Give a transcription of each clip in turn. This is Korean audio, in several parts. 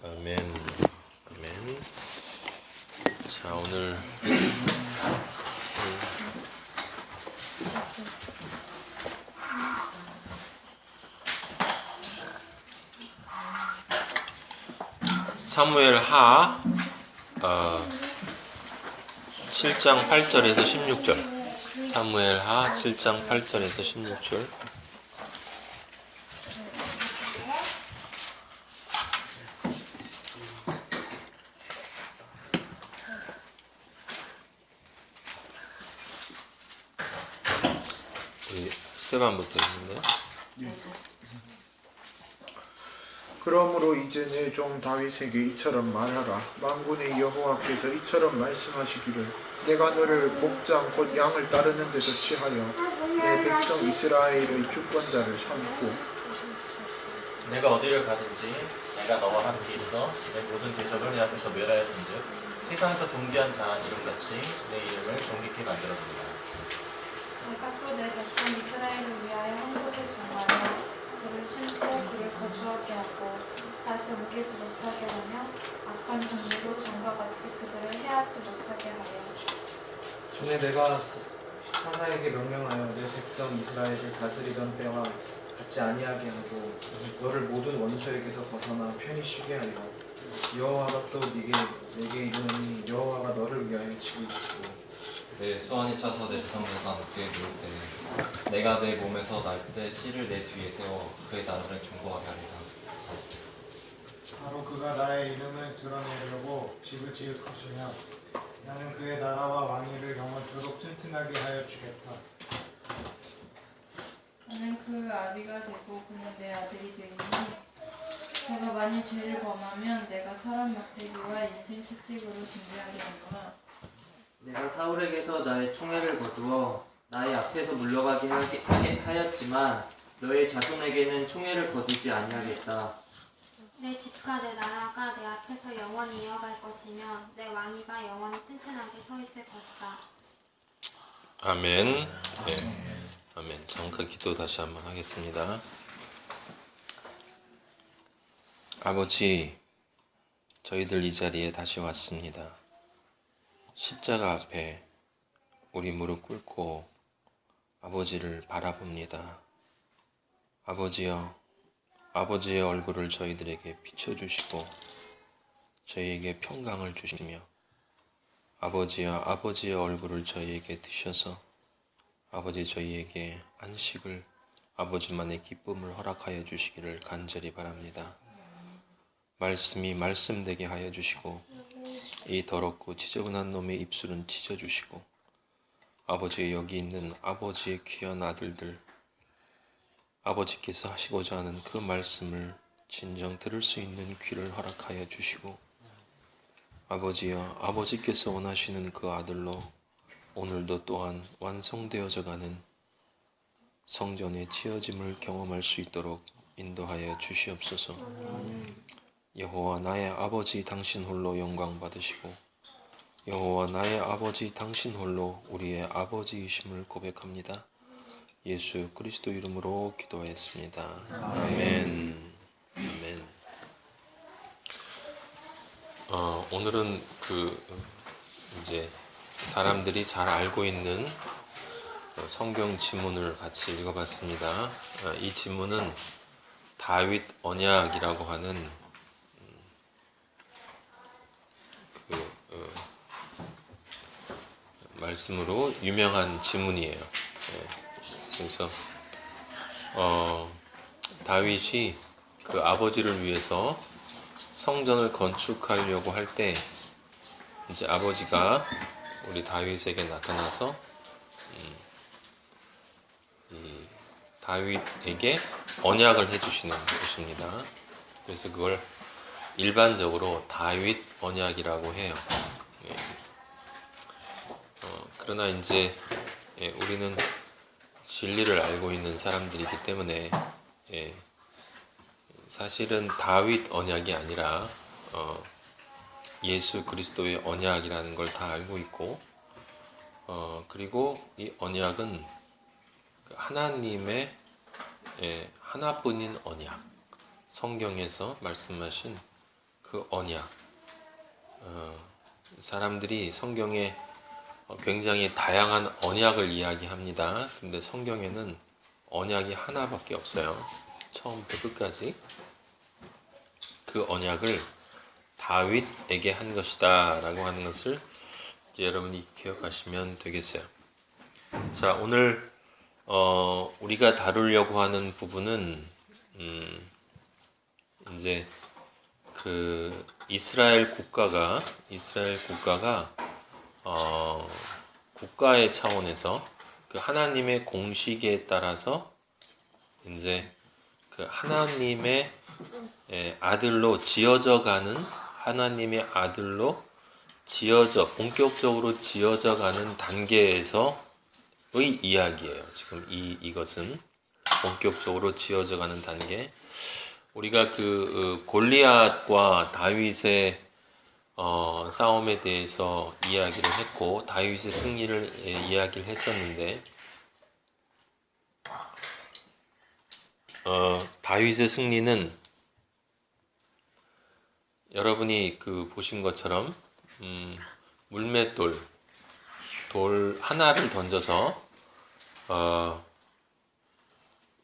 아멘. 아멘. 자, 오늘 사무엘 하 7장 8절에서 16절. 사무엘 하 7장 8절에서 16절. 우리 스테반부터 있는데. 그러므로 이제 내 종 다윗에게 이처럼 말하라. 만군의 여호와께서 이처럼 말씀하시기를 내가 너를 목장 곧 양을 따르는 데서 취하여 내 백성 이스라엘의 주권자를 삼고 내가 어디를 가든지 내가 너와 함께 있어 내 모든 대적을 내 앞에서 멸하였은즉 세상에서 존귀한 자 이름같이 내 이름을 존귀케 만들었습니다. 내가 또 내 백성 이스라엘을 위하여 한국을 정하여 그를 심고 그를 거주하게 하고 다시 옮기지 못하게 하며 악한 종류로 전과 같이 그들을 해하지 못하게 하여 전에 내가 사사에게 명령하여 내 백성 이스라엘을 다스리던 때와 같지 아니하게 하고 너를 모든 원수에게서 벗어나 편히 쉬게 하여 여호와가 또 내게 이르노니 여호와가 너를 위하여 치고 있고 내 수완이 차서 내 조상들과 함께 누울 때 내가 내 몸에서 날 때 씨를 내 뒤에 세워 그의 나라를 경고하게 하리라. 바로 그가 나의 이름을 드러내려고 집을 지을 것이며 나는 그의 나라와 왕위를 영원토록 튼튼하게 하여 주겠다. 나는 그 아비가 되고 그는 내 아들이 되리니 내가 만일 죄를 범하면 내가 사람 막대기와 인생 채찍으로 징계하리니라. 내가 사울에게서 나의 총애를 거두어 나의 앞에서 물러가게 하였지만 너의 자손에게는 총애를 거두지 아니하겠다. 내 집과 내 나라가 내 앞에서 영원히 이어갈 것이며 내 왕위가 영원히 튼튼하게 서 있을 것이다. 아멘. 네. 아멘. 잠깐 기도 다시 한번 하겠습니다. 아버지, 저희들 이 자리에 다시 왔습니다. 십자가 앞에 우리 무릎 꿇고 아버지를 바라봅니다. 아버지여, 아버지의 얼굴을 저희들에게 비춰주시고 저희에게 평강을 주시며 아버지여, 아버지의 얼굴을 저희에게 드셔서 아버지 저희에게 안식을, 아버지만의 기쁨을 허락하여 주시기를 간절히 바랍니다. 말씀이 말씀되게 하여 주시고 이 더럽고 지저분한 놈의 입술은 찢어주시고 아버지의 여기 있는 아버지의 귀한 아들들, 아버지께서 하시고자 하는 그 말씀을 진정 들을 수 있는 귀를 허락하여 주시고 아버지여, 아버지께서 원하시는 그 아들로 오늘도 또한 완성되어져 가는 성전의 지어짐을 경험할 수 있도록 인도하여 주시옵소서. 여호와 나의 아버지 당신 홀로 영광 받으시고 여호와 나의 아버지 당신 홀로 우리의 아버지이심을 고백합니다. 예수 그리스도 이름으로 기도하였습니다. 아멘. 아멘. 오늘은 이제 사람들이 잘 알고 있는 성경 지문을 같이 읽어봤습니다. 이 지문은 다윗 언약이라고 하는 말씀으로 유명한 지문이에요. 그래서 다윗이 그 아버지를 위해서 성전을 건축하려고 할 때 이제 아버지가 우리 다윗에게 나타나서 이 다윗에게 언약을 해주시는 것입니다. 그래서 그걸 일반적으로 다윗 언약이라고 해요. 그러나 이제 우리는 진리를 알고 있는 사람들이기 때문에 사실은 다윗 언약이 아니라 예수 그리스도의 언약이라는 걸 다 알고 있고 그리고 이 언약은 하나님의 하나뿐인 언약, 성경에서 말씀하신 그 언약. 사람들이 성경에 굉장히 다양한 언약을 이야기합니다. 근데 성경에는 언약이 하나밖에 없어요. 처음부터 끝까지. 그 언약을 다윗에게 한 것이다 라고 하는 것을 이제 여러분이 기억하시면 되겠어요. 자, 오늘 우리가 다루려고 하는 부분은 이제 그 이스라엘 국가가 국가의 차원에서 그 하나님의 공식에 따라서 이제 그 하나님의 아들로 지어져가는, 하나님의 아들로 본격적으로 지어져가는 단계에서의 이야기예요. 지금 이것은 본격적으로 지어져가는 단계. 우리가 그 골리앗과 다윗의 싸움에 대해서 이야기를 했고, 다윗의 승리를 이야기를 했었는데, 다윗의 승리는 여러분이 그 보신 것처럼 물맷돌 돌 하나를 던져서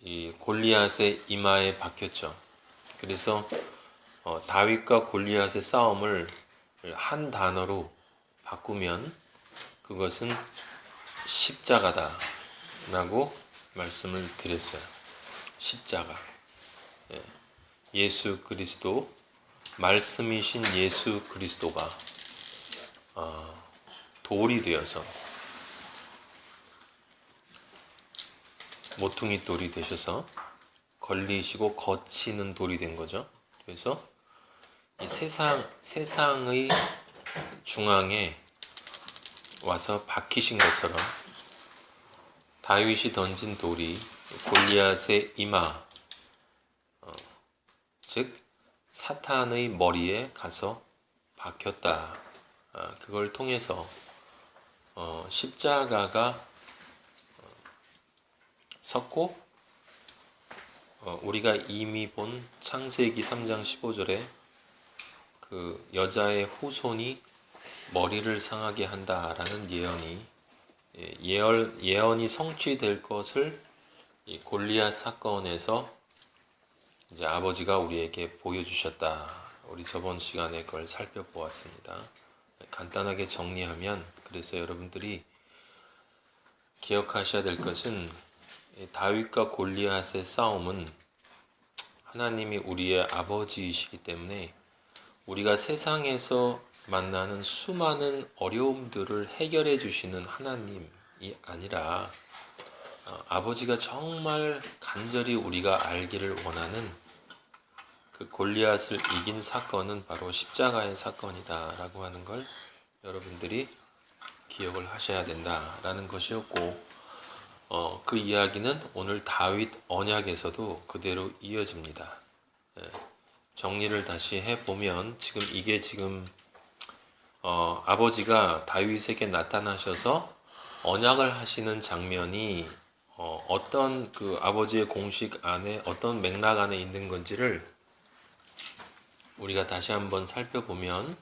이 골리앗의 이마에 박혔죠. 그래서 다윗과 골리앗의 싸움을 한 단어로 바꾸면 그것은 십자가다 라고 말씀을 드렸어요. 십자가. 예수 그리스도, 말씀이신 예수 그리스도가 돌이 되어서, 모퉁이 돌이 되셔서 걸리시고 거치는 돌이 된 거죠. 그래서 이 세상의 중앙에 와서 박히신 것처럼 다윗이 던진 돌이 골리앗의 이마, 즉 사탄의 머리에 가서 박혔다. 그걸 통해서 십자가가 섰고, 우리가 이미 본 창세기 3장 15절에 그 여자의 후손이 머리를 상하게 한다라는 예언이 성취될 것을 이 골리앗 사건에서 이제 아버지가 우리에게 보여주셨다. 우리 저번 시간에 그걸 살펴보았습니다. 간단하게 정리하면, 그래서 여러분들이 기억하셔야 될 것은 다윗과 골리앗의 싸움은 하나님이 우리의 아버지이시기 때문에 우리가 세상에서 만나는 수많은 어려움들을 해결해 주시는 하나님이 아니라 아버지가 정말 간절히 우리가 알기를 원하는 그 골리앗을 이긴 사건은 바로 십자가의 사건이다 라고 하는 걸 여러분들이 기억을 하셔야 된다라는 것이었고, 그 이야기는 오늘 다윗 언약에서도 그대로 이어집니다. 정리를 다시 해보면 이게 지금 아버지가 다윗에게 나타나셔서 언약을 하시는 장면이 어떤 그 아버지의 공식 안에 어떤 맥락 안에 있는 건지를 우리가 다시 한번 살펴보면,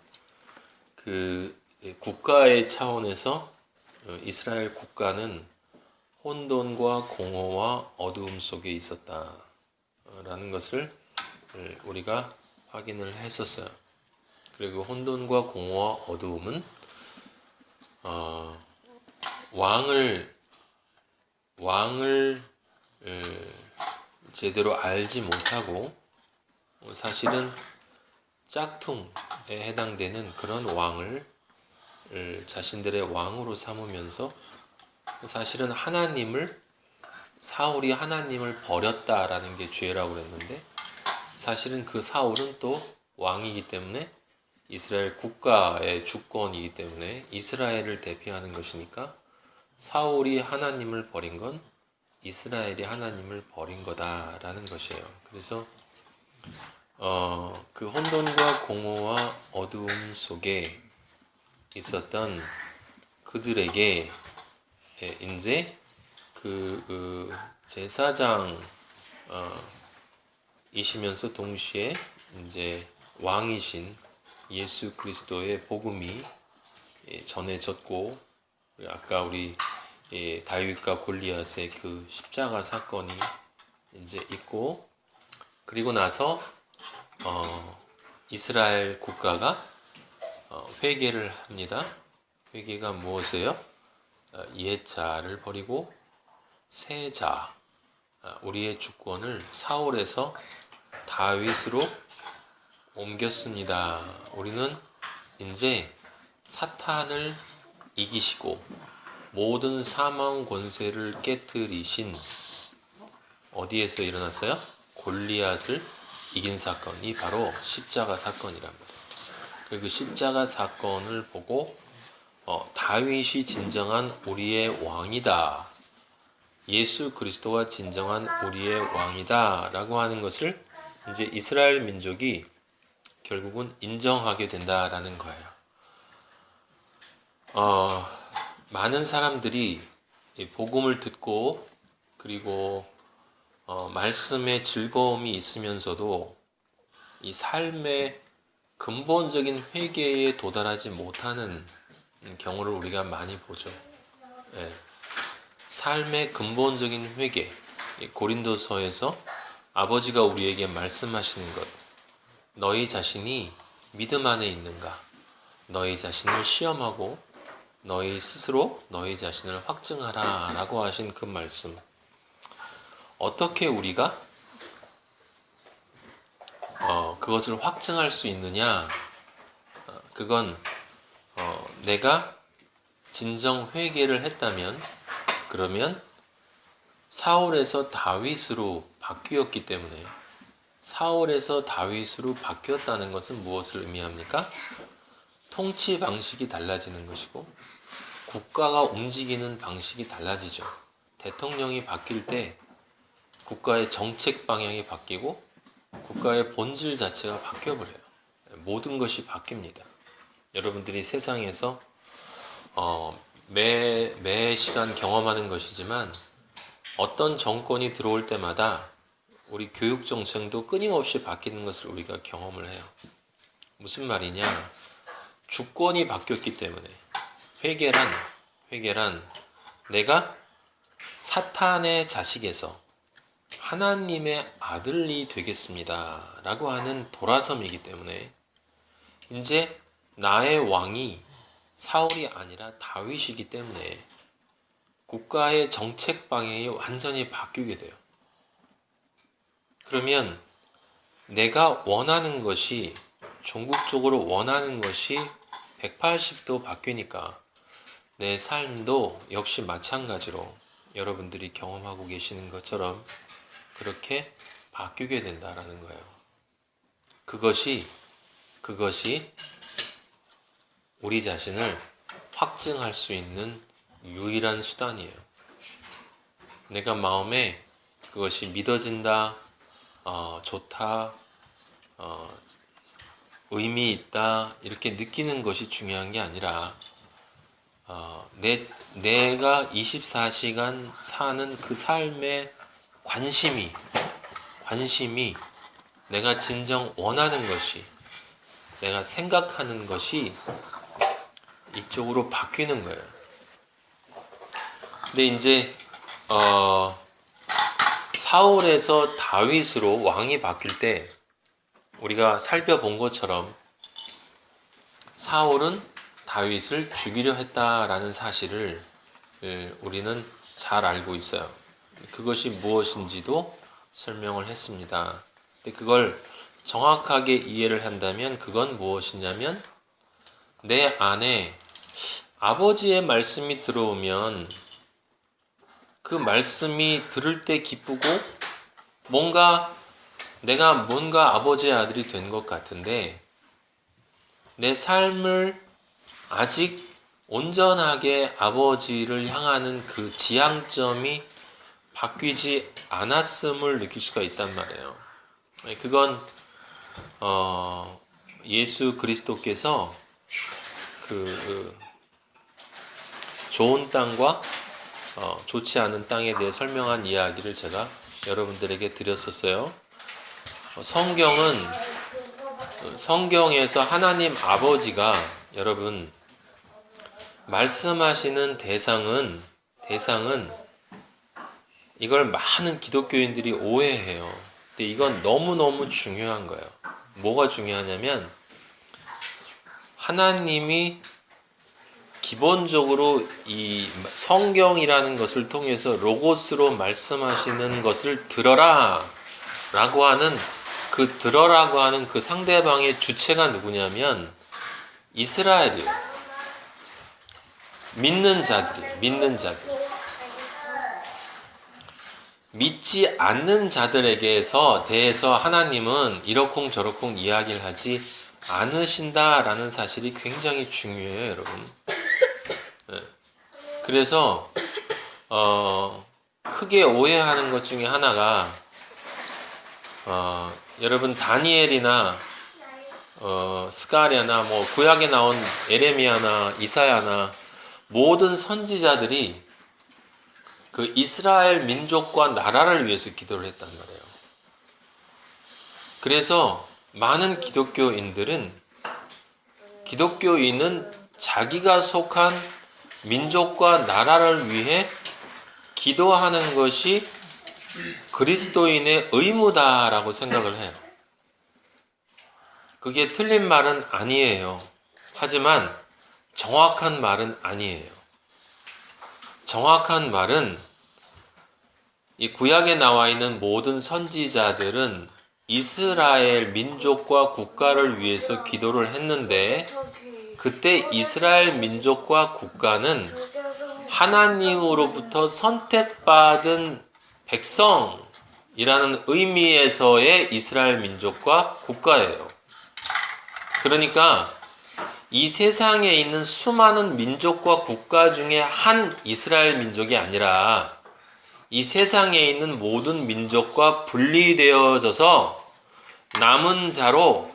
그 국가의 차원에서 이스라엘 국가는 혼돈과 공허와 어두움 속에 있었다라는 것을 우리가 확인을 했었어요. 그리고 혼돈과 공허와 어두움은 왕을 제대로 알지 못하고, 사실은 짝퉁에 해당되는 그런 왕을 자신들의 왕으로 삼으면서, 사실은 사울이 하나님을 버렸다라는 게 죄라고 그랬는데, 사실은 그 사울은 또 왕이기 때문에 이스라엘 국가의 주권이기 때문에 이스라엘을 대표하는 것이니까, 사울이 하나님을 버린 건 이스라엘이 하나님을 버린 거다라는 것이에요. 그래서 그 혼돈과 공허와 어두움 속에 있었던 그들에게 이제 그 제사장 이시면서 동시에 이제 왕이신 예수 그리스도의 복음이 전해졌고, 아까 우리 다윗과 골리앗의 그 십자가 사건이 이제 있고, 그리고 나서 이스라엘 국가가 회개를 합니다. 회개가 무엇이에요? 옛자를 버리고 새 자, 우리의 주권을 사울에서 다윗으로 옮겼습니다. 우리는 이제 사탄을 이기시고 모든 사망 권세를 깨뜨리신, 어디에서 일어났어요? 골리앗을 이긴 사건이 바로 십자가 사건이랍니다. 그 십자가 사건을 보고 다윗이 진정한 우리의 왕이다, 예수 그리스도가 진정한 우리의 왕이다 라고 하는 것을 이제 이스라엘 민족이 결국은 인정하게 된다라는 거예요. 많은 사람들이 이 복음을 듣고 그리고 말씀의 즐거움이 있으면서도 이 삶의 근본적인 회개에 도달하지 못하는 경우를 우리가 많이 보죠. 예. 삶의 근본적인 회개, 고린도서에서 아버지가 우리에게 말씀하시는 것, 너희 자신이 믿음 안에 있는가? 너희 자신을 시험하고 너희 스스로 너희 자신을 확증하라 라고 하신 그 말씀, 어떻게 우리가 그것을 확증할 수 있느냐? 그건 내가 진정 회개를 했다면, 그러면 사울에서 다윗으로 바뀌었기 때문에, 사울에서 다윗으로 바뀌었다는 것은 무엇을 의미합니까? 통치 방식이 달라지는 것이고 국가가 움직이는 방식이 달라지죠. 대통령이 바뀔 때 국가의 정책 방향이 바뀌고 국가의 본질 자체가 바뀌어버려요. 모든 것이 바뀝니다. 여러분들이 세상에서 매 시간 경험하는 것이지만, 어떤 정권이 들어올 때마다 우리 교육 정책도 끊임없이 바뀌는 것을 우리가 경험을 해요. 무슨 말이냐? 주권이 바뀌었기 때문에 회개란 내가 사탄의 자식에서 하나님의 아들이 되겠습니다 라고 하는 돌아섬이기 때문에, 이제 나의 왕이 사울이 아니라 다윗이기 때문에 국가의 정책 방향이 완전히 바뀌게 돼요. 그러면 내가 원하는 것이, 종국적으로 원하는 것이 180도 바뀌니까 내 삶도 역시 마찬가지로 여러분들이 경험하고 계시는 것처럼 그렇게 바뀌게 된다라는 거예요. 그것이 우리 자신을 확증할 수 있는 유일한 수단이에요. 내가 마음에 그것이 믿어진다, 좋다, 의미 있다 이렇게 느끼는 것이 중요한 게 아니라, 내가 24시간 사는 그 삶의 관심이 내가 진정 원하는 것이, 내가 생각하는 것이 이쪽으로 바뀌는 거예요. 근데 이제 사울에서 다윗으로 왕이 바뀔 때 우리가 살펴본 것처럼 사울은 다윗을 죽이려 했다라는 사실을 우리는 잘 알고 있어요. 그것이 무엇인지도 설명을 했습니다. 근데 그걸 정확하게 이해를 한다면 그건 무엇이냐면, 내 안에 아버지의 말씀이 들어오면 그 말씀이 들을 때 기쁘고 내가 뭔가 아버지의 아들이 된 것 같은데, 내 삶을 아직 온전하게 아버지를 향하는 그 지향점이 바뀌지 않았음을 느낄 수가 있단 말이에요. 그건 예수 그리스도께서 그 좋은 땅과 좋지 않은 땅에 대해 설명한 이야기를 제가 여러분들에게 드렸었어요. 성경은 성경에서 하나님 아버지가 여러분 말씀하시는 대상은 이걸 많은 기독교인들이 오해해요. 근데 이건 너무너무 중요한 거예요. 뭐가 중요하냐면 하나님이 기본적으로 이 성경이라는 것을 통해서 로고스로 말씀하시는 것을 들어라 라고 하는 들어라고 하는 그 상대방의 주체가 누구냐면 이스라엘이에요. 믿는 자들. 믿지 않는 자들에게서 대해서 하나님은 이러쿵저러쿵 이야기를 하지 않으신다라는 사실이 굉장히 중요해요, 여러분. 그래서 크게 오해하는 것 중에 하나가 여러분 다니엘이나 스가랴나 뭐 구약에 나온 에레미야나 이사야나 모든 선지자들이 그 이스라엘 민족과 나라를 위해서 기도를 했단 말이에요. 그래서 많은 기독교인은 자기가 속한 민족과 나라를 위해 기도하는 것이 그리스도인의 의무다라고 생각을 해요. 그게 틀린 말은 아니에요. 하지만 정확한 말은 아니에요. 정확한 말은 이 구약에 나와 있는 모든 선지자들은 이스라엘 민족과 국가를 위해서 기도를 했는데 그때 이스라엘 민족과 국가는 하나님으로부터 선택받은 백성이라는 의미에서의 이스라엘 민족과 국가예요. 그러니까 이 세상에 있는 수많은 민족과 국가 중에 한 이스라엘 민족이 아니라 이 세상에 있는 모든 민족과 분리되어져서 남은 자로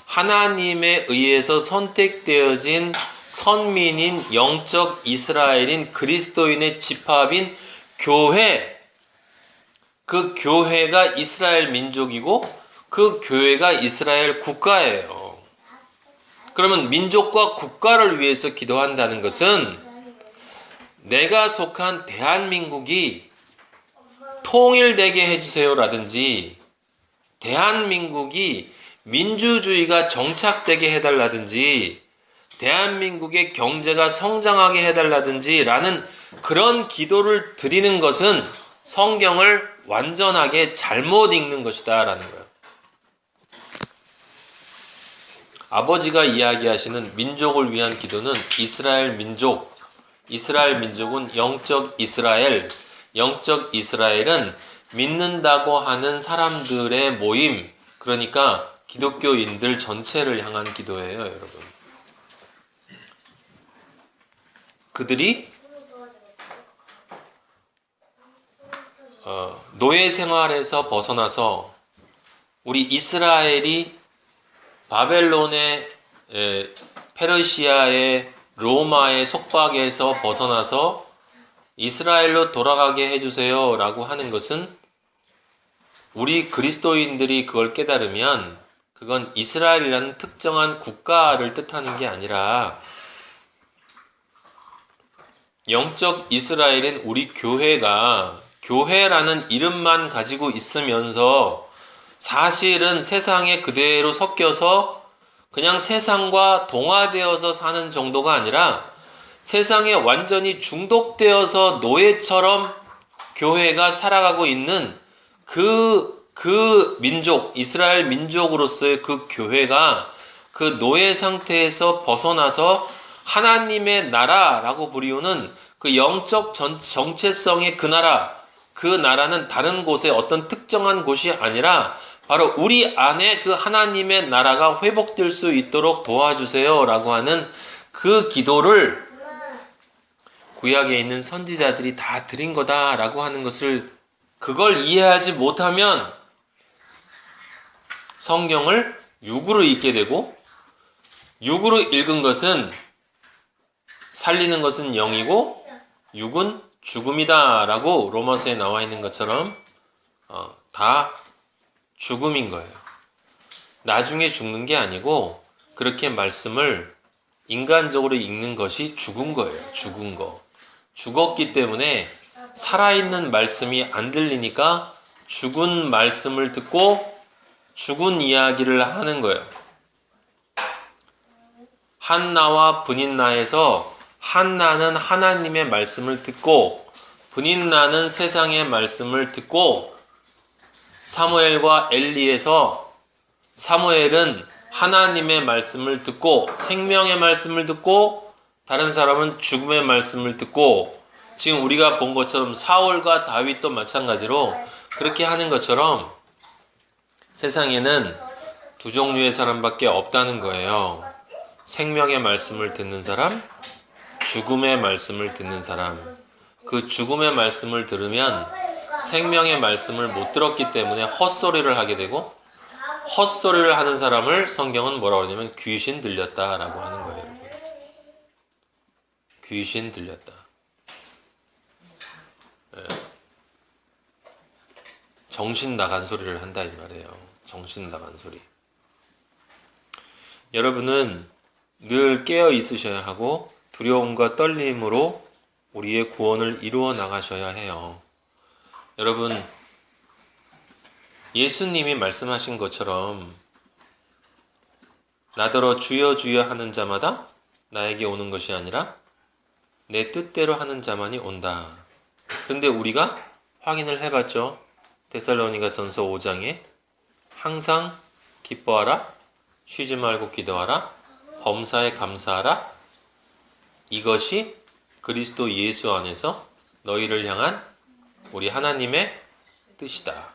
하나님에 의해서 선택되어진 선민인 영적 이스라엘인 그리스도인의 집합인 교회, 그 교회가 이스라엘 민족이고 그 교회가 이스라엘 국가예요. 그러면 민족과 국가를 위해서 기도한다는 것은 내가 속한 대한민국이 통일되게 해주세요라든지 대한민국이 민주주의가 정착되게 해달라든지 대한민국의 경제가 성장하게 해달라든지 라는 그런 기도를 드리는 것은 성경을 완전하게 잘못 읽는 것이다 라는 거예요. 아버지가 이야기하시는 민족을 위한 기도는 이스라엘 민족은 영적 이스라엘은 믿는다고 하는 사람들의 모임, 그러니까 기독교인들 전체를 향한 기도예요, 여러분. 그들이 노예 생활에서 벗어나서 우리 이스라엘이 바벨론의 페르시아의 로마의 속박에서 벗어나서 이스라엘로 돌아가게 해주세요 라고 하는 것은 우리 그리스도인들이 그걸 깨달으면 그건 이스라엘이라는 특정한 국가를 뜻하는 게 아니라 영적 이스라엘인 우리 교회가 교회라는 이름만 가지고 있으면서 사실은 세상에 그대로 섞여서 그냥 세상과 동화되어서 사는 정도가 아니라 세상에 완전히 중독되어서 노예처럼 교회가 살아가고 있는 그 민족, 이스라엘 민족으로서의 그 교회가 그 노예 상태에서 벗어나서 하나님의 나라라고 부리우는 그 영적 정체성의 그 나라는 다른 곳의 어떤 특정한 곳이 아니라 바로 우리 안에 그 하나님의 나라가 회복될 수 있도록 도와주세요 라고 하는 그 기도를 구약에 있는 선지자들이 다 드린 거다라고 하는 것을 그걸 이해하지 못하면 성경을 육으로 읽게 되고 육으로 읽은 것은 살리는 것은 영이고 육은 죽음이다 라고 로마서에 나와 있는 것처럼 다 죽음인 거예요. 나중에 죽는 게 아니고 그렇게 말씀을 인간적으로 읽는 것이 죽은 거예요. 죽은 거. 죽었기 때문에 살아있는 말씀이 안 들리니까 죽은 말씀을 듣고 죽은 이야기를 하는 거예요. 한나와 브닛나에서 한나는 하나님의 말씀을 듣고 브닛나는 세상의 말씀을 듣고 사무엘과 엘리에서 사무엘은 하나님의 말씀을 듣고 생명의 말씀을 듣고 다른 사람은 죽음의 말씀을 듣고 지금 우리가 본 것처럼 사울과 다윗도 마찬가지로 그렇게 하는 것처럼 세상에는 두 종류의 사람밖에 없다는 거예요. 생명의 말씀을 듣는 사람, 죽음의 말씀을 듣는 사람. 그 죽음의 말씀을 들으면 생명의 말씀을 못 들었기 때문에 헛소리를 하게 되고 헛소리를 하는 사람을 성경은 뭐라고 하냐면 귀신 들렸다라고 하는 거예요. 여러분. 귀신 들렸다. 정신 나간 소리를 한다 이 말이에요. 정신 나간 소리. 여러분은 늘 깨어 있으셔야 하고 두려움과 떨림으로 우리의 구원을 이루어 나가셔야 해요. 여러분, 예수님이 말씀하신 것처럼 나더러 주여 주여 하는 자마다 나에게 오는 것이 아니라 내 뜻대로 하는 자만이 온다. 그런데 우리가 확인을 해봤죠. 데살로니가전서 5장에 항상 기뻐하라, 쉬지 말고 기도하라, 범사에 감사하라. 이것이 그리스도 예수 안에서 너희를 향한 우리 하나님의 뜻이다.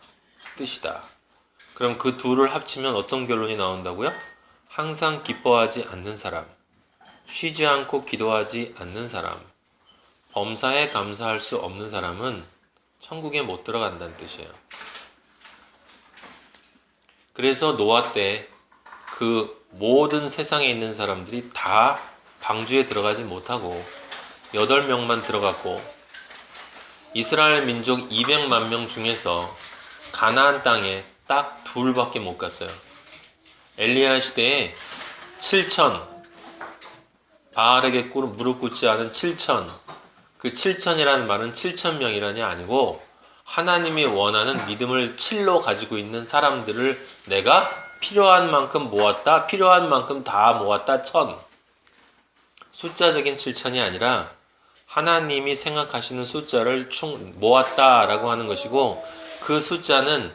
그럼 그 둘을 합치면 어떤 결론이 나온다고요? 항상 기뻐하지 않는 사람, 쉬지 않고 기도하지 않는 사람, 범사에 감사할 수 없는 사람은 천국에 못 들어간다는 뜻이에요. 그래서 노아 때 그 모든 세상에 있는 사람들이 다 방주에 들어가지 못하고 8명만 들어갔고 이스라엘 민족 200만 명 중에서 가나안 땅에 딱 둘밖에 못 갔어요. 엘리야 시대에 7천, 바알에게 무릎 꿇지 않은 7천, 그 7천이라는 말은 7,000명이라니 아니고 하나님이 원하는 믿음을 7로 가지고 있는 사람들을 내가 필요한 만큼 모았다, 필요한 만큼 다 모았다, 1000. 숫자적인 7천이 아니라 하나님이 생각하시는 숫자를 모았다라고 하는 것이고 그 숫자는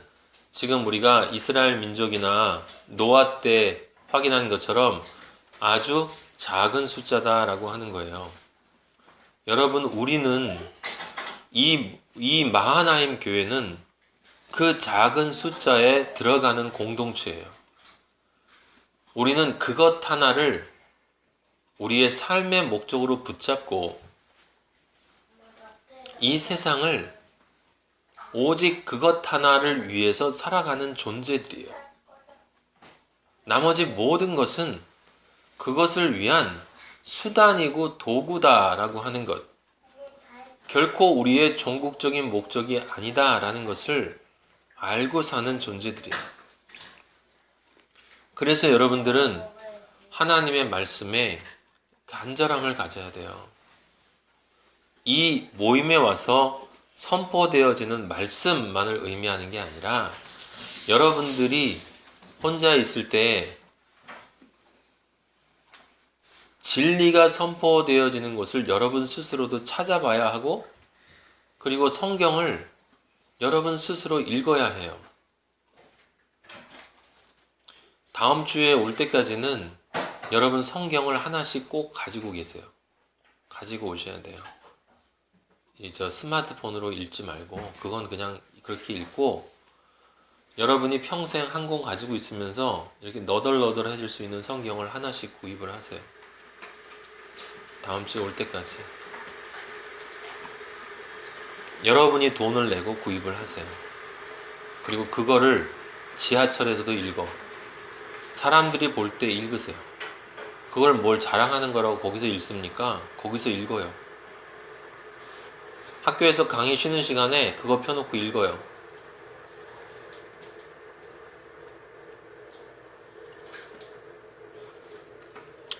지금 우리가 이스라엘 민족이나 노아 때 확인한 것처럼 아주 작은 숫자다라고 하는 거예요. 여러분, 우리는 이 마하나임 교회는 그 작은 숫자에 들어가는 공동체예요. 우리는 그것 하나를 우리의 삶의 목적으로 붙잡고 이 세상을 오직 그것 하나를 위해서 살아가는 존재들이에요. 나머지 모든 것은 그것을 위한 수단이고 도구다라고 하는 것. 결코 우리의 종국적인 목적이 아니다라는 것을 알고 사는 존재들이에요. 그래서 여러분들은 하나님의 말씀에 간절함을 가져야 돼요. 이 모임에 와서 선포되어지는 말씀만을 의미하는 게 아니라 여러분들이 혼자 있을 때 진리가 선포되어지는 것을 여러분 스스로도 찾아봐야 하고 그리고 성경을 여러분 스스로 읽어야 해요. 다음 주에 올 때까지는 여러분 성경을 하나씩 꼭 가지고 계세요. 가지고 오셔야 돼요. 저 스마트폰으로 읽지 말고 그건 그냥 그렇게 읽고 여러분이 평생 한 권 가지고 있으면서 이렇게 너덜너덜해질 수 있는 성경을 하나씩 구입을 하세요. 다음 주에 올 때까지. 여러분이 돈을 내고 구입을 하세요. 그리고 그거를 지하철에서도 읽어. 사람들이 볼 때 읽으세요. 그걸 뭘 자랑하는 거라고 거기서 읽습니까? 거기서 읽어요. 학교에서 강의 쉬는 시간에 그거 펴놓고 읽어요.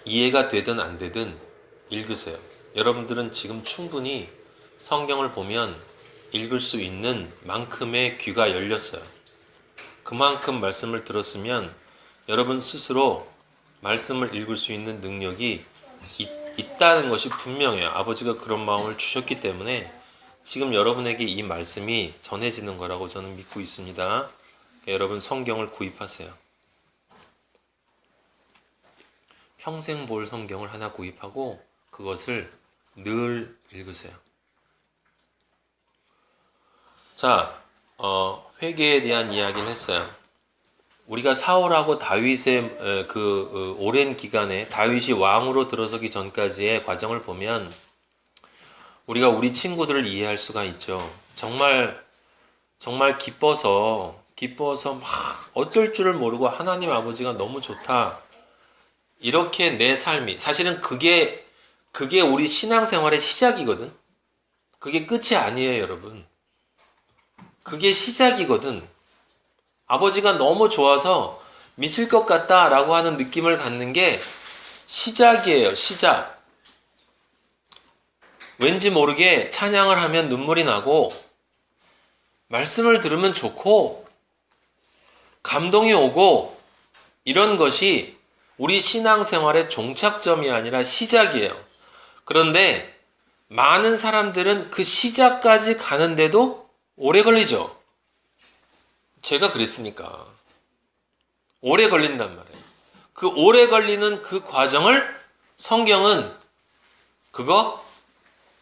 이해가 되든 안 되든 읽으세요. 여러분들은 지금 충분히 성경을 보면 읽을 수 있는 만큼의 귀가 열렸어요. 그만큼 말씀을 들었으면 여러분 스스로 말씀을 읽을 수 있는 능력이 있다는 것이 분명해요. 아버지가 그런 마음을 주셨기 때문에 지금 여러분에게 이 말씀이 전해지는 거라고 저는 믿고 있습니다. 여러분 성경을 구입하세요. 평생 볼 성경을 하나 구입하고 그것을 늘 읽으세요. 자, 회개에 대한 이야기를 했어요. 우리가 사울하고 다윗의 그 오랜 기간에 다윗이 왕으로 들어서기 전까지의 과정을 보면 우리가 우리 친구들을 이해할 수가 있죠. 정말 기뻐서 막 어쩔 줄을 모르고 하나님 아버지가 너무 좋다. 이렇게 내 삶이 사실은 그게 우리 신앙생활의 시작이거든. 그게 끝이 아니에요, 여러분. 그게 시작이거든. 아버지가 너무 좋아서 미칠 것 같다라고 하는 느낌을 갖는 게 시작이에요, 시작. 왠지 모르게 찬양을 하면 눈물이 나고 말씀을 들으면 좋고 감동이 오고 이런 것이 우리 신앙생활의 종착점이 아니라 시작이에요. 그런데 많은 사람들은 그 시작까지 가는데도 오래 걸리죠. 제가 그랬으니까. 오래 걸린단 말이에요. 그 오래 걸리는 그 과정을 성경은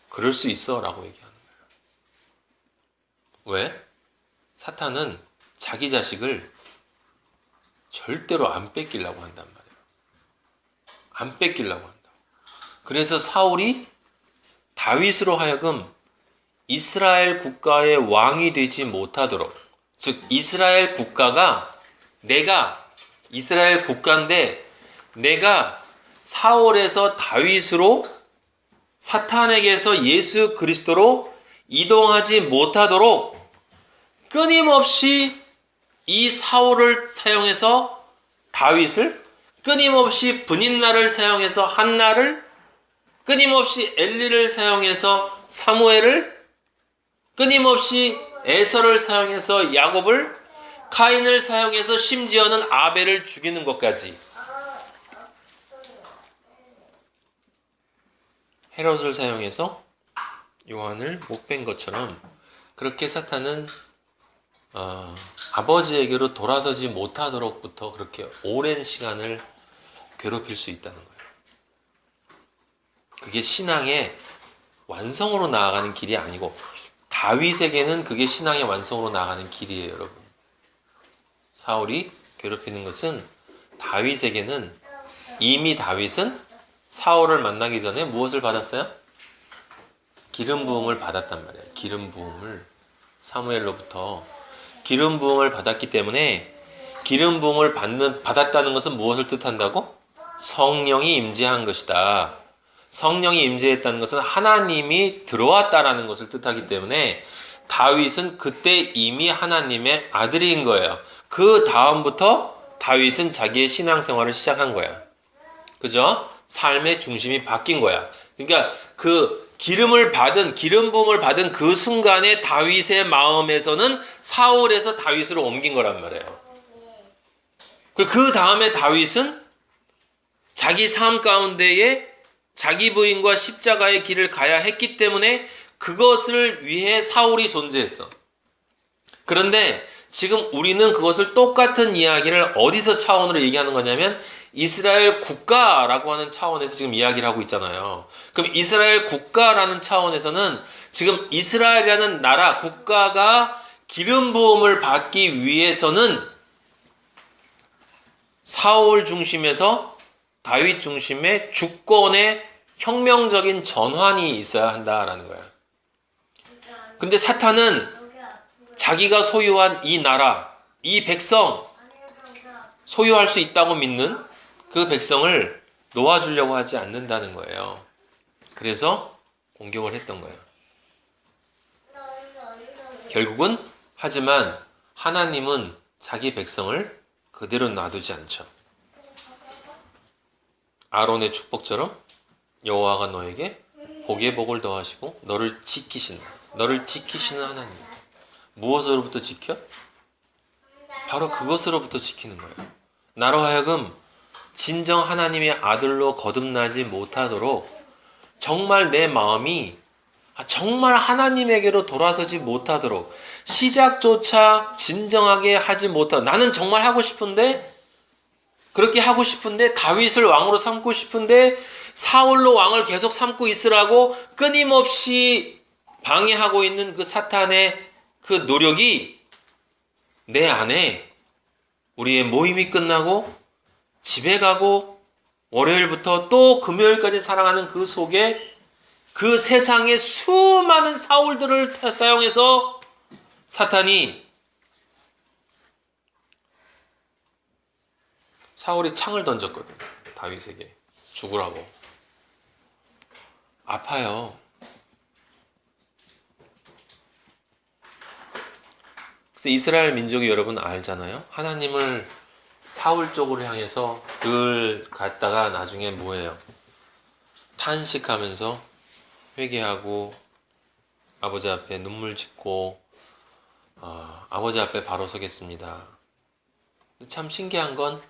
그럴 수 있어 라고 얘기하는 거예요. 왜? 사탄은 자기 자식을 절대로 안 뺏기려고 한단 말이에요. 안 뺏기려고 한다. 그래서 사울이 다윗으로 하여금 이스라엘 국가의 왕이 되지 못하도록, 즉 이스라엘 국가가 내가 이스라엘 국가인데 내가 사울에서 다윗으로 사탄에게서 예수 그리스도로 이동하지 못하도록 끊임없이 이 사울을 사용해서 다윗을, 끊임없이 브닌나를 사용해서 한나를, 끊임없이 엘리를 사용해서 사무엘을, 끊임없이 에서를 사용해서 야곱을, 카인을 사용해서 심지어는 아벨을 죽이는 것까지, 헤롯을 사용해서 요한을 목벤 것처럼 그렇게 사탄은 아버지에게로 돌아서지 못하도록부터 그렇게 오랜 시간을 괴롭힐 수 있다는 거예요. 그게 신앙의 완성으로 나아가는 길이 아니고 다윗에게는 그게 신앙의 완성으로 나아가는 길이에요, 여러분. 사울이 괴롭히는 것은 다윗에게는, 이미 다윗은 사울을 만나기 전에 무엇을 받았어요? 기름 부음을 받았단 말이에요. 기름 부음을 사무엘로부터 기름 부음을 받았기 때문에, 기름 부음을 받았다는 것은 무엇을 뜻한다고? 성령이 임재한 것이다. 성령이 임재했다는 것은 하나님이 들어왔다라는 것을 뜻하기 때문에 다윗은 그때 이미 하나님의 아들인 거예요. 그 다음부터 다윗은 자기의 신앙생활을 시작한 거야. 그죠? 삶의 중심이 바뀐 거야. 그러니까 그 기름 부음을 받은 그 순간에 다윗의 마음에서는 사울에서 다윗으로 옮긴 거란 말이에요. 그리고 그 다음에 다윗은 자기 삶 가운데에 자기 부인과 십자가의 길을 가야 했기 때문에 그것을 위해 사울이 존재했어. 그런데 지금 우리는 그것을 똑같은 이야기를 어디서 차원으로 얘기하는 거냐면 이스라엘 국가라고 하는 차원에서 지금 이야기를 하고 있잖아요. 그럼 이스라엘 국가라는 차원에서는 지금 이스라엘이라는 나라, 국가가 기름 부음을 받기 위해서는 사울 중심에서 다윗 중심의 주권의 혁명적인 전환이 있어야 한다라는 거야. 근데 사탄은 자기가 소유한 이 나라, 이 백성, 소유할 수 있다고 믿는 그 백성을 놓아주려고 하지 않는다는 거예요. 그래서 공격을 했던 거예요. 결국은 하지만 하나님은 자기 백성을 그대로 놔두지 않죠. 아론의 축복처럼 여호와가 너에게 복에 복을 더하시고 너를 지키신다. 너를 지키시는 하나님. 무엇으로부터 지켜? 바로 그것으로부터 지키는 거예요. 나로 하여금 진정 하나님의 아들로 거듭나지 못하도록 정말 내 마음이 정말 하나님에게로 돌아서지 못하도록 시작조차 진정하게 하지 못하도록 나는 정말 하고 싶은데 그렇게 하고 싶은데 다윗을 왕으로 삼고 싶은데 사울로 왕을 계속 삼고 있으라고 끊임없이 방해하고 있는 그 사탄의 그 노력이 내 안에 우리의 모임이 끝나고 집에 가고 월요일부터 또 금요일까지 살아가는 그 속에 그 세상의 수많은 사울들을 사용해서 사탄이 사울이 창을 던졌거든. 다윗에게 죽으라고. 아파요. 그래서 이스라엘 민족이 여러분 알잖아요. 하나님을 사울 쪽으로 향해서 늘 갔다가 나중에 뭐예요? 탄식하면서 회개하고 아버지 앞에 눈물 짓고 아버지 앞에 바로 서겠습니다. 참 신기한 건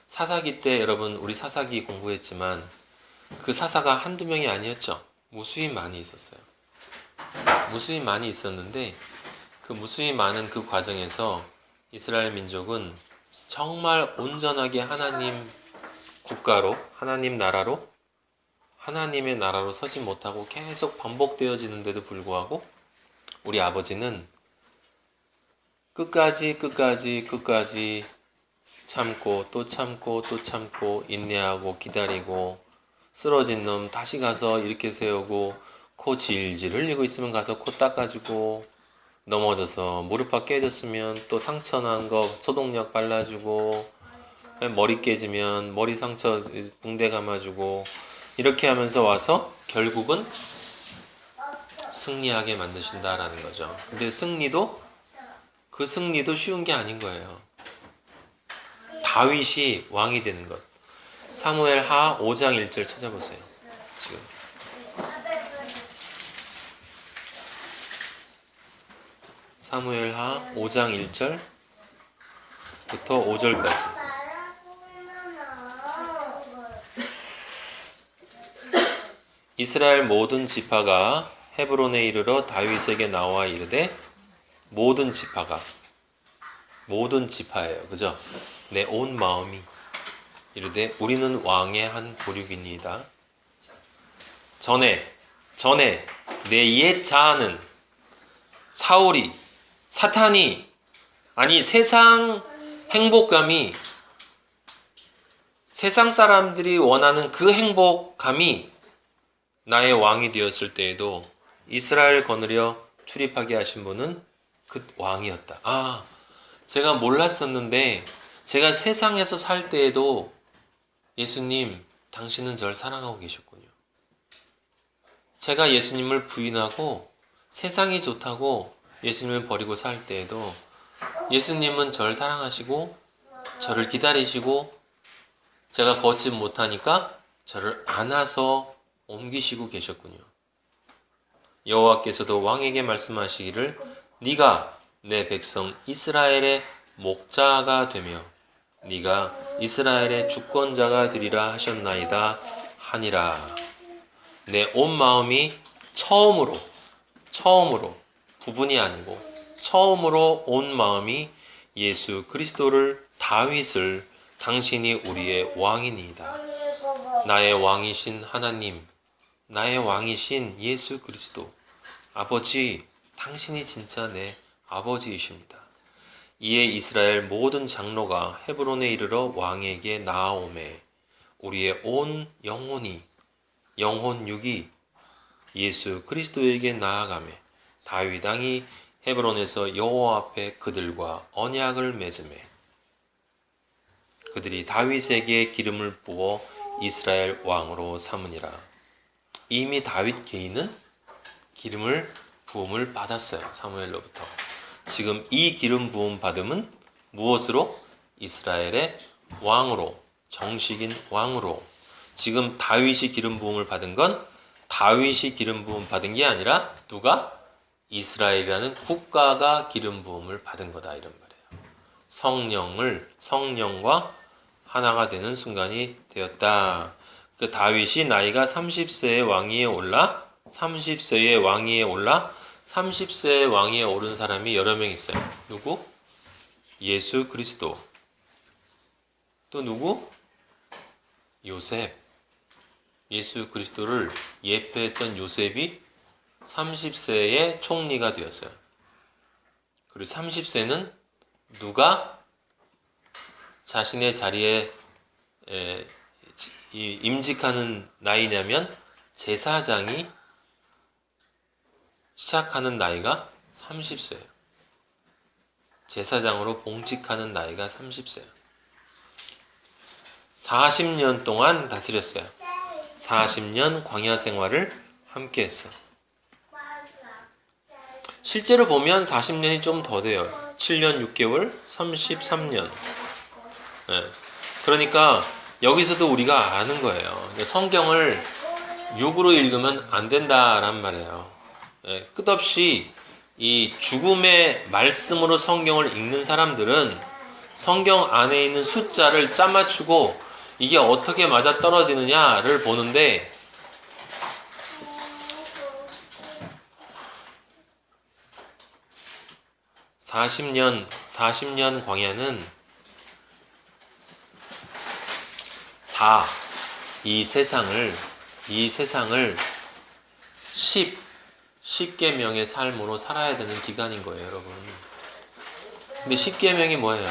사사기 때 여러분 우리 사사기 공부했지만 그 사사가 한두 명이 아니었죠. 무수히 많이 있었어요. 무수히 많이 있었는데 그 무수히 많은 그 과정에서 이스라엘 민족은 정말 온전하게 하나님 국가로 하나님 나라로 하나님의 나라로 서지 못하고 계속 반복되어지는데도 불구하고 우리 아버지는 끝까지 참고 또 참고 또 참고 인내하고 기다리고 쓰러진 놈 다시 가서 이렇게 세우고 코 질질 흘리고 있으면 가서 코 닦아주고 넘어져서 무릎팍 깨졌으면 또 상처난 거 소독약 발라주고 머리 깨지면 머리 상처 붕대 감아주고 이렇게 하면서 와서 결국은 승리하게 만드신다라는 거죠. 근데 그 승리도 쉬운 게 아닌 거예요. 다윗이 왕이 되는 것. 사무엘하 5장 1절 찾아보세요. 지금 사무엘하 5장 1절부터 5절까지. 이스라엘 모든 지파가 헤브론에 이르러 다윗에게 나와 이르되 모든 지파가 모든 지파예요. 그죠? 내 온 마음이 이르되 우리는 왕의 한 부류이니이다. 전에 내 옛 자아는 사울이 사탄이 아니 세상 행복감이 세상 사람들이 원하는 그 행복감이 나의 왕이 되었을 때에도 이스라엘 거느려 출입하게 하신 분은 그 왕이었다. 제가 몰랐었는데 제가 세상에서 살 때에도 예수님 당신은 저를 사랑하고 계셨군요. 제가 예수님을 부인하고 세상이 좋다고 예수님을 버리고 살 때에도 예수님은 저를 사랑하시고 저를 기다리시고 제가 걷지 못하니까 저를 안아서 옮기시고 계셨군요. 여호와께서도 왕에게 말씀하시기를 네가 내 백성 이스라엘의 목자가 되며 네가 이스라엘의 주권자가 되리라 하셨나이다 하니라. 내 온 마음이 처음으로 부분이 아니고 처음으로 온 마음이 예수 그리스도를 다윗을 당신이 우리의 왕이니이다. 나의 왕이신 하나님, 나의 왕이신 예수 그리스도 아버지, 당신이 진짜 내 아버지이십니다. 이에 이스라엘 모든 장로가 헤브론에 이르러 왕에게 나아오매 우리의 온 영혼 육이 예수 그리스도에게 나아가매 다윗 왕이 헤브론에서 여호와 앞에 그들과 언약을 맺으매 그들이 다윗에게 기름을 부어 이스라엘 왕으로 삼으니라. 이미 다윗 개인은 부음을 받았어요. 사무엘로부터. 지금 이 기름 부음 받음은 무엇으로? 이스라엘의 왕으로, 정식인 왕으로 지금 다윗이 기름 부음을 받은 건 다윗이 기름 부음 받은 게 아니라 누가? 이스라엘이라는 국가가 기름 부음을 받은 거다 이런 말이에요. 성령과 하나가 되는 순간이 되었다. 그 다윗이 나이가 30세의 왕위에 올라 30세의 왕위에 오른 사람이 여러 명 있어요. 누구? 예수 그리스도. 또 누구? 요셉. 예수 그리스도를 예표했던 요셉이 30세의 총리가 되었어요. 그리고 30세는 누가 자신의 자리에 임직하는 나이냐면 제사장이 시작하는 나이가 30세예요. 제사장으로 봉직하는 나이가 30세예요. 40년 동안 다스렸어요. 40년 광야 생활을 함께 했어. 실제로 보면 40년이 좀 더 돼요. 7년 6개월, 33년. 그러니까 여기서도 우리가 아는 거예요. 성경을 육으로 읽으면 안 된다란 말이에요. 끝없이 이 죽음의 말씀으로 성경을 읽는 사람들은 성경 안에 있는 숫자를 짜맞추고 이게 어떻게 맞아떨어지느냐를 보는데 40년 광야는 이 세상을 10계명의 삶으로 살아야 되는 기간인 거예요, 여러분. 근데 10계명이 뭐예요?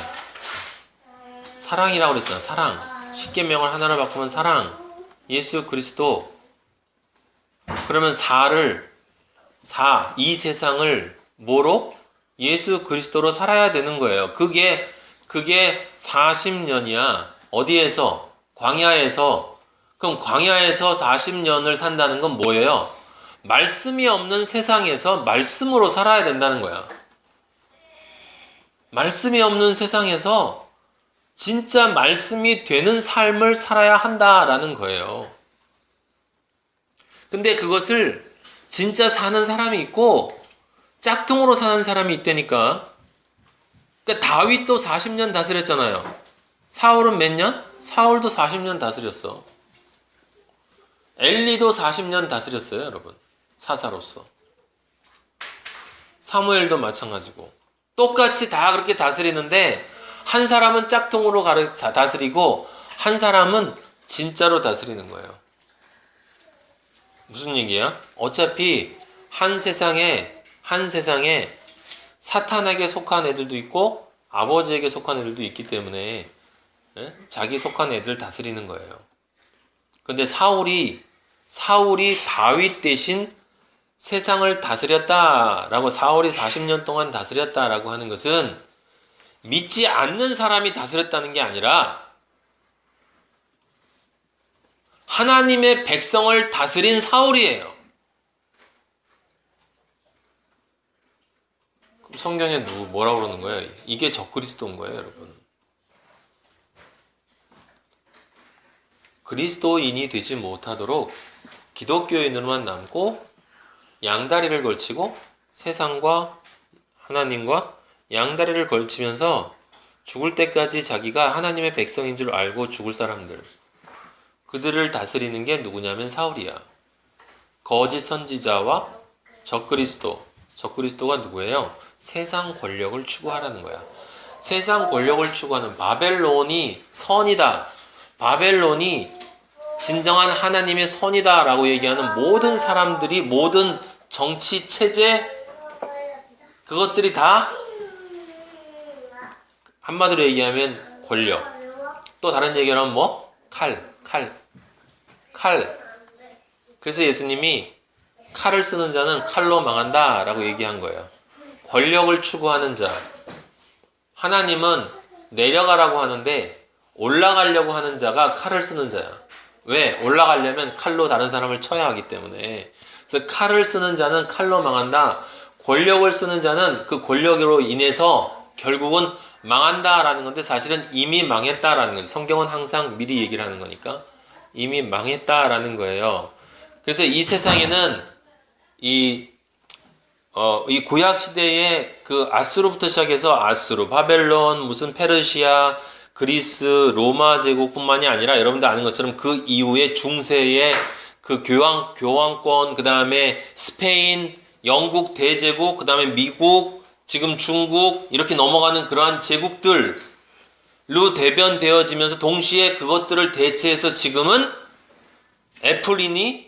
사랑이라고 그랬잖아. 사랑. 10계명을 하나로 바꾸면 사랑. 예수 그리스도. 그러면 이 세상을 뭐로? 예수 그리스도로 살아야 되는 거예요. 그게 40년이야. 어디에서? 광야에서. 그럼 광야에서 40년을 산다는 건 뭐예요? 말씀이 없는 세상에서 말씀으로 살아야 된다는 거야. 말씀이 없는 세상에서 진짜 말씀이 되는 삶을 살아야 한다라는 거예요. 근데 그것을 진짜 사는 사람이 있고 짝퉁으로 사는 사람이 있다니까. 그러니까 다윗도 40년 다스렸잖아요. 사울은 몇 년? 사울도 40년 다스렸어. 엘리도 40년 다스렸어요, 여러분. 사사로서. 사무엘도 마찬가지고. 똑같이 다 그렇게 다스리는데 한 사람은 짝퉁으로 다스리고 한 사람은 진짜로 다스리는 거예요. 무슨 얘기야? 어차피 한 세상에 사탄에게 속한 애들도 있고 아버지에게 속한 애들도 있기 때문에 자기 속한 애들 다스리는 거예요. 근데 사울이 다윗 대신 세상을 다스렸다라고, 사울이 40년 동안 다스렸다라고 하는 것은 믿지 않는 사람이 다스렸다는 게 아니라 하나님의 백성을 다스린 사울이에요. 그럼 성경에 뭐라고 그러는 거예요? 이게 적그리스도인 거예요, 여러분. 그리스도인이 되지 못하도록 기독교인으로만 남고 양다리를 걸치고 세상과 하나님과 양다리를 걸치면서 죽을 때까지 자기가 하나님의 백성인 줄 알고 죽을 사람들, 그들을 다스리는 게 누구냐면 사울이야. 거짓 선지자와 적그리스도가 누구예요? 세상 권력을 추구하라는 거야. 세상 권력을 추구하는 바벨론이 선이다. 바벨론이 진정한 하나님의 선이다 라고 얘기하는 모든 사람들이, 모든 정치 체제, 그것들이 다 한마디로 얘기하면 권력. 또 다른 얘기를 하면 뭐? 칼. 그래서 예수님이 칼을 쓰는 자는 칼로 망한다 라고 얘기한 거예요. 권력을 추구하는 자. 하나님은 내려가라고 하는데 올라가려고 하는 자가 칼을 쓰는 자야. 왜? 올라가려면 칼로 다른 사람을 쳐야 하기 때문에. 그래서 칼을 쓰는 자는 칼로 망한다. 권력을 쓰는 자는 그 권력으로 인해서 결국은 망한다라는 건데 사실은 이미 망했다라는 거죠. 성경은 항상 미리 얘기를 하는 거니까. 이미 망했다라는 거예요. 그래서 이 세상에는 이 구약 시대의 그 아수르부터 시작해서 아수르, 바벨론, 무슨 페르시아, 그리스, 로마 제국뿐만이 아니라 여러분들 아는 것처럼 그 이후에 중세의 그 교황권, 그 다음에 스페인, 영국 대제국, 그 다음에 미국, 지금 중국 이렇게 넘어가는 그러한 제국들로 대변되어지면서 동시에 그것들을 대체해서 지금은 애플이니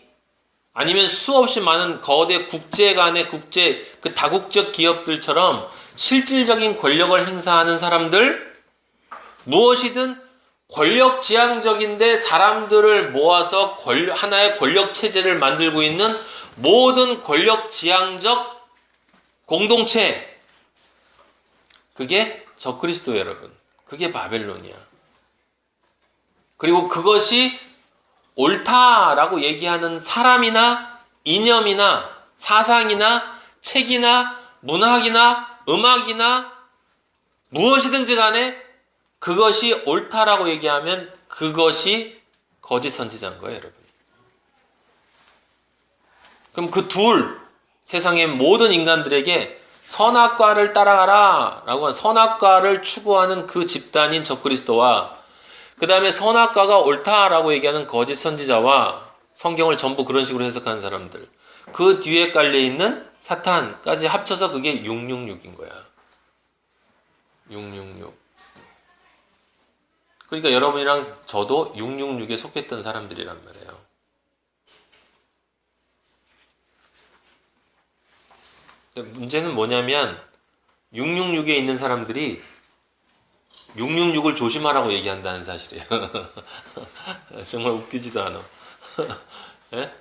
아니면 수없이 많은 거대 국제 간의 그 다국적 기업들처럼 실질적인 권력을 행사하는 사람들, 무엇이든 권력지향적인데 사람들을 모아서 하나의 권력 체제를 만들고 있는 모든 권력지향적 공동체, 그게 적그리스도 여러분. 그게 바벨론이야. 그리고 그것이 옳다라고 얘기하는 사람이나 이념이나 사상이나 책이나 문학이나 음악이나 무엇이든지 간에 그것이 옳다라고 얘기하면 그것이 거짓 선지자인 거예요, 여러분. 그럼 그 세상의 모든 인간들에게 선악과를 따라가라 라고 하는 선악과를 추구하는 그 집단인 적그리스도와 그 다음에 선악과가 옳다라고 얘기하는 거짓 선지자와 성경을 전부 그런 식으로 해석하는 사람들, 그 뒤에 깔려있는 사탄까지 합쳐서 그게 666인 거야. 666. 그러니까 여러분이랑 저도 666에 속했던 사람들이란 말이에요. 문제는 뭐냐면 666에 있는 사람들이 666을 조심하라고 얘기한다는 사실이에요. 정말 웃기지도 않아. 예?